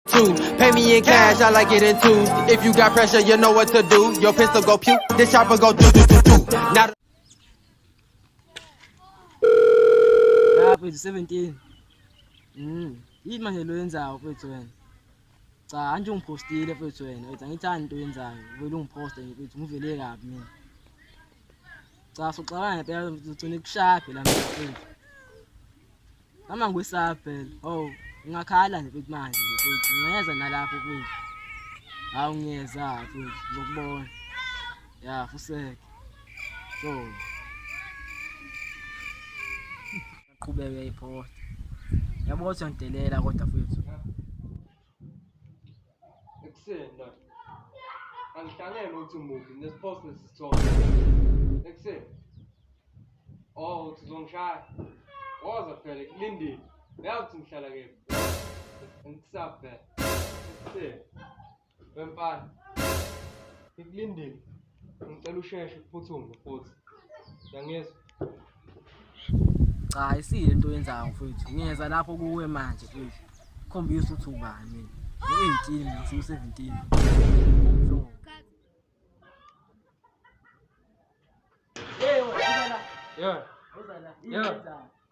Two, pay me in cash, I like it in twos. If you got pressure, you know what to do. Your pistol go pew, this chopper go do do do do. Now Page 17. Yini manje lo yenzayo mfethu wena? Cha anje ungipostile mfethu wena. Wethu angithandi into yenzayo. Vele ungiposte nje mfethu ngivele kabi mina. Cha soxabana ngempela uzogcina ikushaphe la mfethu. Noma ngwisapha phela. Oh, ngingakhala nje mfethu manje mfethu. Ngiyeza nalapho mfethu. Hawu ngiyeza mfethu ngokubona. Ya fuseke. So qhubeka uyayiposta. Yabo ukuthi ngidelela kodwa mfethu. Ekuseni angihlangene ukuthi umubi nesipost nesithombe ekuseni uthi uzongishaya woza phela kulindile uyazi ngihlala kephi ngikusapha ekuseni wempala ngikulindile ngicela usheshe uphuthume futhi uyangizwa Cha isile into yenzayo mfethu. Ngiyeza lapho kuwe manje mfethu. Khombisa ukuthi ubani mina. Ngi18 ngisu17. So wena. yeah Uzala.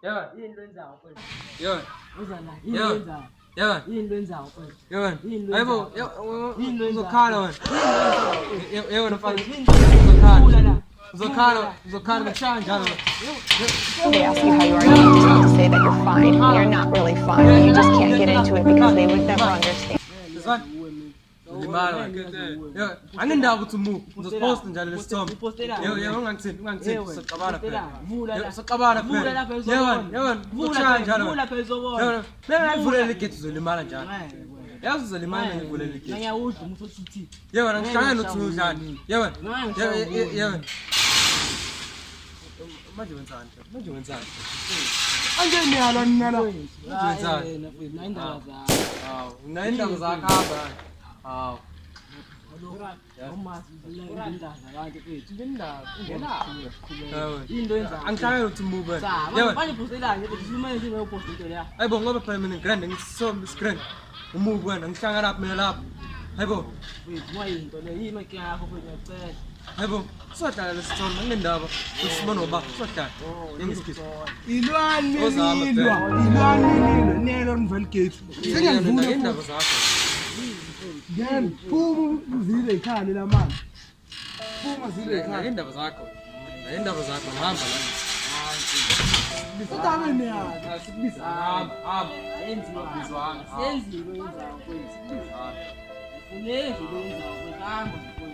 yeah Yini lo yenzayo mfethu? yeah Uzala. Yini lo yenzayo? yeah Yini lo yenzayo mfethu? yeah hayibo uzokhala wena yena mfana uzokhala ngishaya njalo They ask you how you are, you just have to say that you're fine. You're not really fine. You just can't get into it because they would never understand. limala yeah angindawo ukuthi uzopost njalo lesithombe yebo ungangithini soxabana phela soxabana phela yebo vuka njalo vula phela uzobona yebo ngivulele igate uzolimala njalo yazi uzolimala ngivulele igate ngiyawudla umuntu othi yebo ngihlangene uthi udlani yebo yebo manje wenzani anje niyala nayindaba zakho hawu nayindaba zakho hamba hawu uma indaba abantu bethu into yenza angihlangene uthi mbube yebo manje postellani sikhuluma nje ngepost into leya hayibo ngoba phela mina grand ngisisombe screen umubi wena ngihlangana lapha mina lapha hayibo wethu moyinto le yini inkinga yakho mfethu ngiyacela hayibo sodlala lesithombe ngendaba usibona oba sodlala yengisikhiso ilwani nelo ngivelgate sengiyavula indaba zakho then phuma uzile ikhali lamanje phuma zile ikhali indaba zakho hamba la Sitabeni yakhe sikubiza hamba yenziwa yenziwe yenzayo mfethu. Ufune nje lo yenzayo mfethu hamba mfethu.